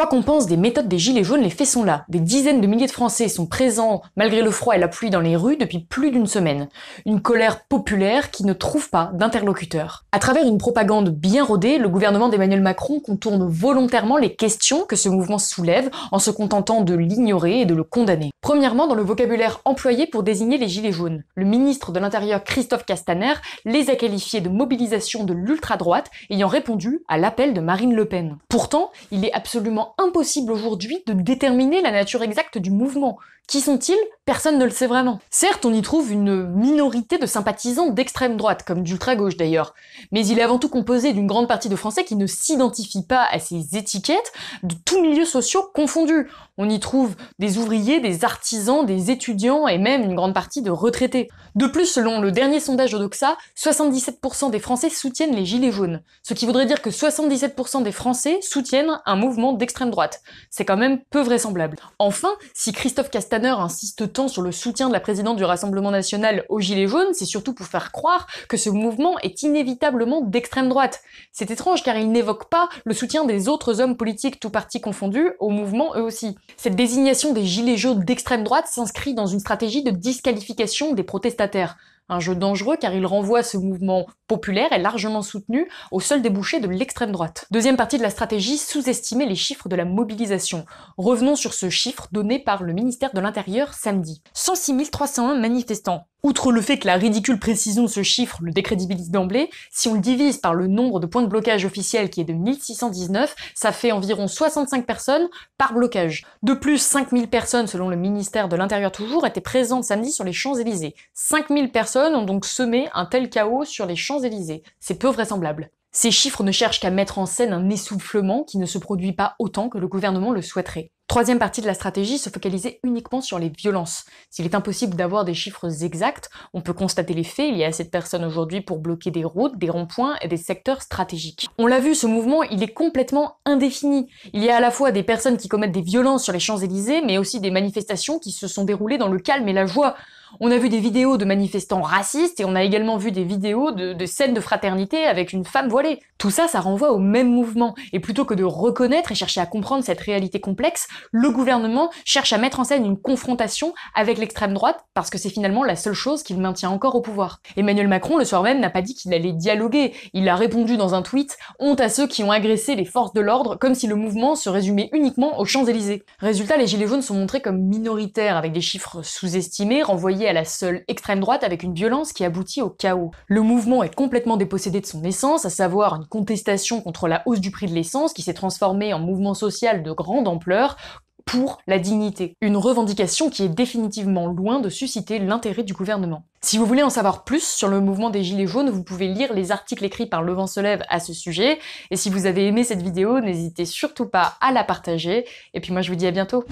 Quoi qu'on pense des méthodes des Gilets jaunes, les faits sont là. Des dizaines de milliers de Français sont présents, malgré le froid et la pluie, dans les rues depuis plus d'une semaine. Une colère populaire qui ne trouve pas d'interlocuteur. À travers une propagande bien rodée, le gouvernement d'Emmanuel Macron contourne volontairement les questions que ce mouvement soulève en se contentant de l'ignorer et de le condamner. Premièrement, dans le vocabulaire employé pour désigner les Gilets jaunes. Le ministre de l'Intérieur Christophe Castaner les a qualifiés de mobilisation de l'ultra-droite, ayant répondu à l'appel de Marine Le Pen. Pourtant, il est absolument impossible aujourd'hui de déterminer la nature exacte du mouvement. Qui sont-ils? Personne ne le sait vraiment. Certes, on y trouve une minorité de sympathisants d'extrême droite, comme d'ultra-gauche d'ailleurs, mais il est avant tout composé d'une grande partie de Français qui ne s'identifient pas à ces étiquettes, de tous milieux sociaux confondus. On y trouve des ouvriers, des artisans, des étudiants et même une grande partie de retraités. De plus, selon le dernier sondage Odoxa, 77% des Français soutiennent les Gilets jaunes, ce qui voudrait dire que 77% des Français soutiennent un mouvement d'extrême droite. C'est quand même peu vraisemblable. Enfin, si Christophe Castaner insiste tant sur le soutien de la présidente du Rassemblement national aux Gilets jaunes, c'est surtout pour faire croire que ce mouvement est inévitablement d'extrême droite. C'est étrange car il n'évoque pas le soutien des autres hommes politiques, tous partis confondus, au mouvement eux aussi. Cette désignation des Gilets jaunes d'extrême droite s'inscrit dans une stratégie de disqualification des protestataires. Un jeu dangereux car il renvoie ce mouvement populaire et largement soutenu au seul débouché de l'extrême droite. Deuxième partie de la stratégie, sous-estimer les chiffres de la mobilisation. Revenons sur ce chiffre donné par le ministère de l'Intérieur samedi. 106 301 manifestants. Outre le fait que la ridicule précision de ce chiffre le décrédibilise d'emblée, si on le divise par le nombre de points de blocage officiels qui est de 1619, ça fait environ 65 personnes par blocage. De plus, 5000 personnes, selon le ministère de l'Intérieur toujours, étaient présentes samedi sur les Champs-Élysées. 5000 personnes ont donc semé un tel chaos sur les Champs-Élysées. C'est peu vraisemblable. Ces chiffres ne cherchent qu'à mettre en scène un essoufflement qui ne se produit pas autant que le gouvernement le souhaiterait. Troisième partie de la stratégie, se focaliser uniquement sur les violences. S'il est impossible d'avoir des chiffres exacts, on peut constater les faits, il y a assez de personnes aujourd'hui pour bloquer des routes, des ronds-points et des secteurs stratégiques. On l'a vu, ce mouvement, il est complètement indéfini. Il y a à la fois des personnes qui commettent des violences sur les Champs-Élysées, mais aussi des manifestations qui se sont déroulées dans le calme et la joie. On a vu des vidéos de manifestants racistes et on a également vu des vidéos de scènes de fraternité avec une femme voilée. Tout ça, ça renvoie au même mouvement. Et plutôt que de reconnaître et chercher à comprendre cette réalité complexe, le gouvernement cherche à mettre en scène une confrontation avec l'extrême droite parce que c'est finalement la seule chose qui le maintient encore au pouvoir. Emmanuel Macron, le soir même, n'a pas dit qu'il allait dialoguer. Il a répondu dans un tweet « Honte à ceux qui ont agressé les forces de l'ordre », comme si le mouvement se résumait uniquement aux Champs-Élysées. Résultat, les Gilets jaunes sont montrés comme minoritaires, avec des chiffres sous-estimés, renvoyés à la seule extrême droite avec une violence qui aboutit au chaos. Le mouvement est complètement dépossédé de son essence, à savoir une contestation contre la hausse du prix de l'essence qui s'est transformée en mouvement social de grande ampleur pour la dignité. Une revendication qui est définitivement loin de susciter l'intérêt du gouvernement. Si vous voulez en savoir plus sur le mouvement des Gilets jaunes, vous pouvez lire les articles écrits par Le Vent se lève à ce sujet. Et si vous avez aimé cette vidéo, n'hésitez surtout pas à la partager. Et puis moi je vous dis à bientôt.